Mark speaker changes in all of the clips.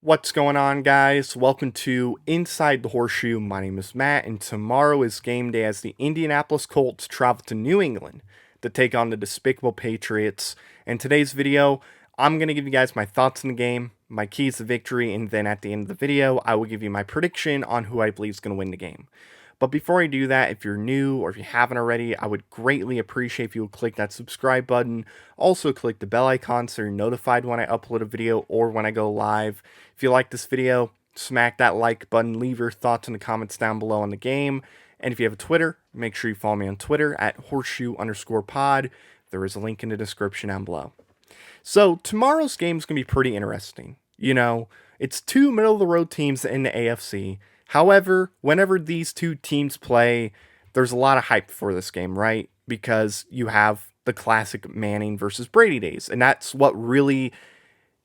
Speaker 1: What's going on, guys? Welcome to Inside the Horseshoe. My name is Matt, and tomorrow is game day as the Indianapolis Colts travel to New England to take on the despicable Patriots. In today's video, I'm going to give you guys my thoughts on the game, my keys to victory, and then at the end of the video, I will give you my prediction on who I believe is going to win the game. But before I do that, if you're new or if you haven't already, I would greatly appreciate if you would click that subscribe button. Also click the bell icon so you're notified when I upload a video or when I go live. If you like this video, smack that like button. Leave your thoughts in the comments down below on the game. And if you have a Twitter, make sure you follow me on Twitter at horseshoe_pod. There is a link in the description down below. So tomorrow's game is going to be pretty interesting. You know, it's two middle-of-the-road teams in the AFC. However, whenever these two teams play, there's a lot of hype for this game, right? Because you have the classic Manning versus Brady days, and that's what really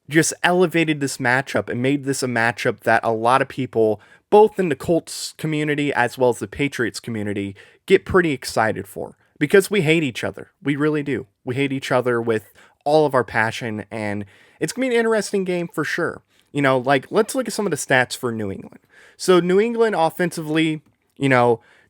Speaker 1: just elevated this matchup and made this a matchup that a lot of people, both in the Colts community as well as the Patriots community, get pretty excited for. Because we hate each other. We really do. We hate each other with all of our passion, and it's going to be an interesting game for sure. You know, like, let's look at some of the stats for New England. So New England offensively,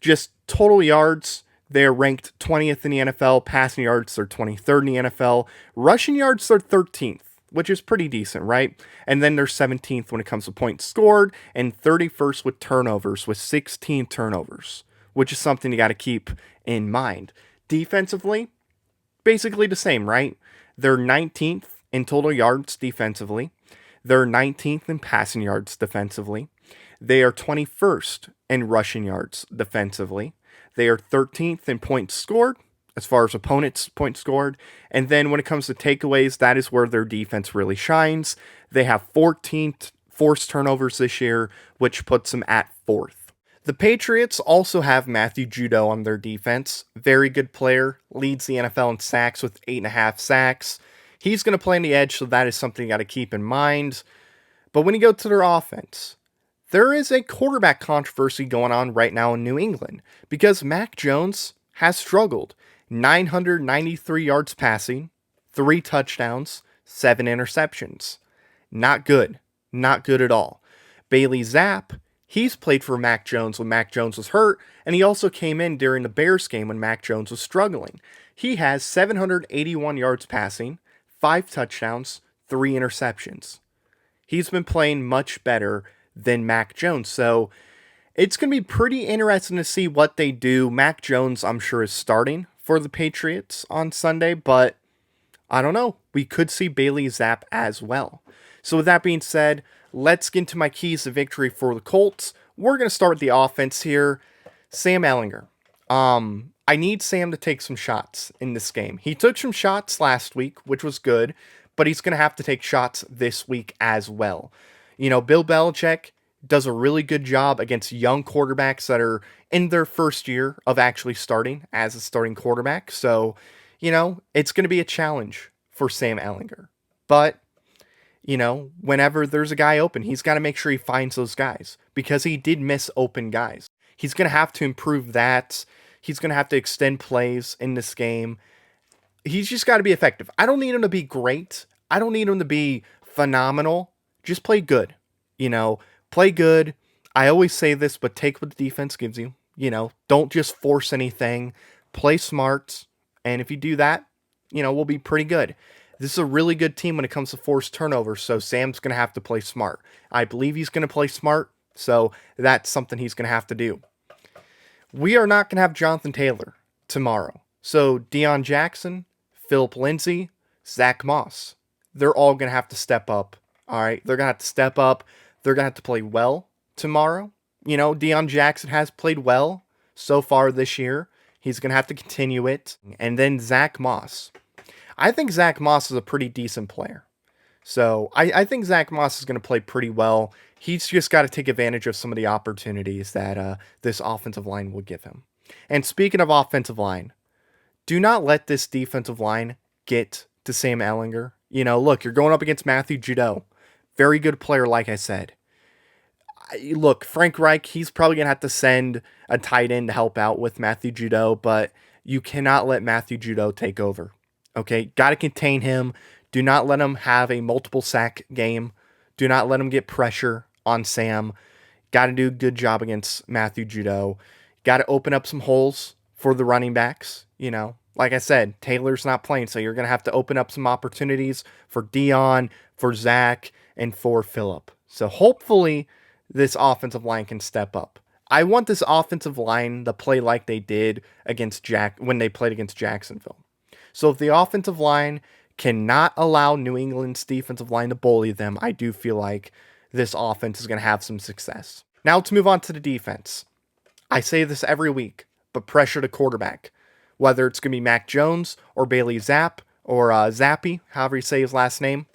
Speaker 1: just total yards, they're ranked 20th in the NFL. Passing yards, they're 23rd in the NFL. Rushing yards, they're 13th, which is pretty decent, right? And then they're 17th when it comes to points scored and 31st with turnovers, with 16 turnovers, which is something you got to keep in mind. Defensively, basically the same, right? They're 19th in total yards defensively. They're 19th in passing yards defensively. They are 21st in rushing yards defensively. They are 13th in points scored, as far as opponents' points scored. And then when it comes to takeaways, that is where their defense really shines. They have 14 forced turnovers this year, which puts them at 4th. The Patriots also have Matthew Judon on their defense. Very good player. Leads the NFL in sacks with 8.5 sacks. He's going to play on the edge, so that is something you got to keep in mind. But when you go to their offense, there is a quarterback controversy going on right now in New England because Mac Jones has struggled. 993 yards passing, 3 touchdowns, 7 interceptions. Not good. Not good at all. Bailey Zapp, he's played for Mac Jones when Mac Jones was hurt, and he also came in during the Bears game when Mac Jones was struggling. He has 781 yards passing, 5 touchdowns, 3 interceptions. He's been playing much better than Mac Jones, so it's going to be pretty interesting to see what they do. Mac Jones, I'm sure, is starting for the Patriots on Sunday, but I don't know. We could see Bailey Zapp as well. So with that being said, let's get into my keys to victory for the Colts. We're going to start with the offense here. Sam Ehlinger. I need Sam to take some shots in this game. He took some shots last week, which was good, but he's going to have to take shots this week as well. You know, Bill Belichick does a really good job against young quarterbacks that are in their first year of actually starting as a starting quarterback. So, it's going to be a challenge for Sam Ehlinger. But, whenever there's a guy open, he's got to make sure he finds those guys because he did miss open guys. He's going to have to improve that. He's going to have to extend plays in this game. He's just got to be effective. I don't need him to be great. I don't need him to be phenomenal. Just play good. Play good. I always say this, but take what the defense gives you. Don't just force anything. Play smart. And if you do that, we'll be pretty good. This is a really good team when it comes to forced turnovers, so Sam's going to have to play smart. I believe he's going to play smart, so that's something he's going to have to do. We are not going to have Jonathan Taylor tomorrow. So Deion Jackson, Philip Lindsay, Zach Moss, they're all going to have to step up. All right, they're going to have to step up. They're going to have to play well tomorrow. Deion Jackson has played well so far this year. He's going to have to continue it. And then Zach Moss. I think Zach Moss is a pretty decent player. So I think Zach Moss is going to play pretty well. He's just got to take advantage of some of the opportunities that this offensive line will give him. And speaking of offensive line, do not let this defensive line get to Sam Ehlinger. Look, you're going up against Matthew Judon. Very good player, like I said. Look, Frank Reich, he's probably going to have to send a tight end to help out with Matthew Judon, but you cannot let Matthew Judon take over. Okay? Got to contain him. Do not let him have a multiple sack game. Do not let them get pressure on Sam. Got to do a good job against Matthew Judon. Got to open up some holes for the running backs. Like I said, Taylor's not playing, so you're going to have to open up some opportunities for Dion, for Zach, and for Phillip. So hopefully this offensive line can step up. I want this offensive line to play like they did when they played against Jacksonville. So if the offensive line cannot allow New England's defensive line to bully them, I do feel like this offense is going to have some success. Now let's move on to the defense. I say this every week, but pressure the quarterback. Whether it's going to be Mac Jones or Bailey Zapp or Zappy, however you say his last name,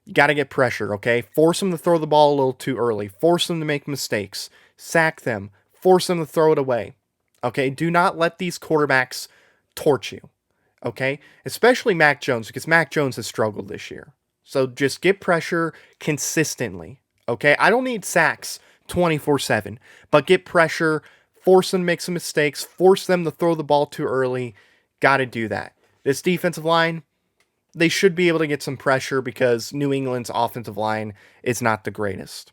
Speaker 1: you got to get pressure, okay? Force them to throw the ball a little too early. Force them to make mistakes. Sack them. Force them to throw it away, okay? Do not let these quarterbacks torch you, okay? Especially Mac Jones, because Mac Jones has struggled this year. So just get pressure consistently, okay? I don't need sacks 24/7, but get pressure, force them to make some mistakes, force them to throw the ball too early. Got to do that. This defensive line, they should be able to get some pressure because New England's offensive line is not the greatest.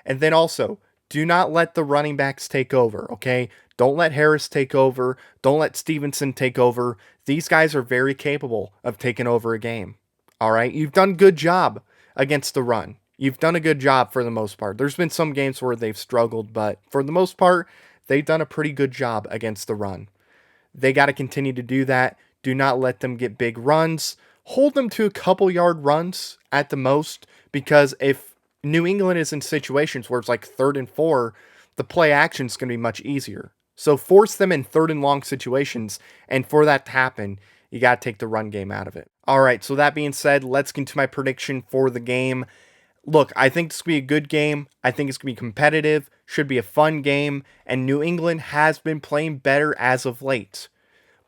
Speaker 1: And then also, do not let the running backs take over, okay? Don't let Harris take over. Don't let Stevenson take over. These guys are very capable of taking over a game, all right? You've done a good job against the run. You've done a good job for the most part. There's been some games where they've struggled, but for the most part, they've done a pretty good job against the run. They got to continue to do that. Do not let them get big runs. Hold them to a couple yard runs at the most, because if New England is in situations where it's like 3rd and 4, the play action is going to be much easier. So force them in 3rd and long situations, and for that to happen, you got to take the run game out of it. All right, so that being said, let's get into my prediction for the game. Look, I think this could be a good game. I think it's going to be competitive, should be a fun game, and New England has been playing better as of late.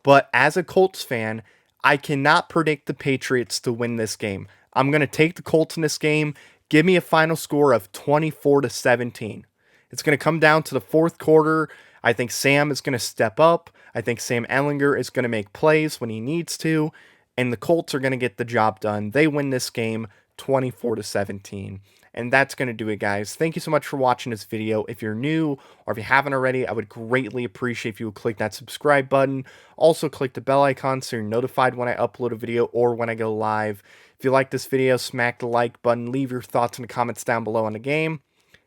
Speaker 1: But as a Colts fan, I cannot predict the Patriots to win this game. I'm going to take the Colts in this game. Give me a final score of 24-17. It's going to come down to the 4th quarter. I think Sam is going to step up. I think Sam Ehlinger is going to make plays when he needs to, and the Colts are going to get the job done. They win this game 24-17. And that's going to do it, guys. Thank you so much for watching this video. If you're new or if you haven't already, I would greatly appreciate if you would click that subscribe button. Also, click the bell icon so you're notified when I upload a video or when I go live. If you like this video, smack the like button. Leave your thoughts in the comments down below on the game.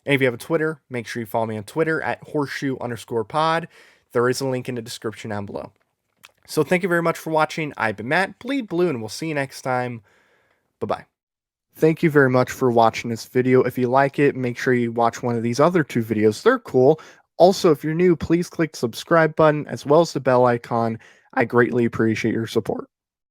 Speaker 1: And if you have a Twitter, make sure you follow me on Twitter at horseshoe_pod. There is a link in the description down below. So thank you very much for watching. I've been Matt, Bleed Blue, and we'll see you next time. Bye-bye. Thank you very much for watching this video. If you like it, make sure you watch one of these other 2 videos. They're cool. Also, if you're new, please click the subscribe button as well as the bell icon. I greatly appreciate your support.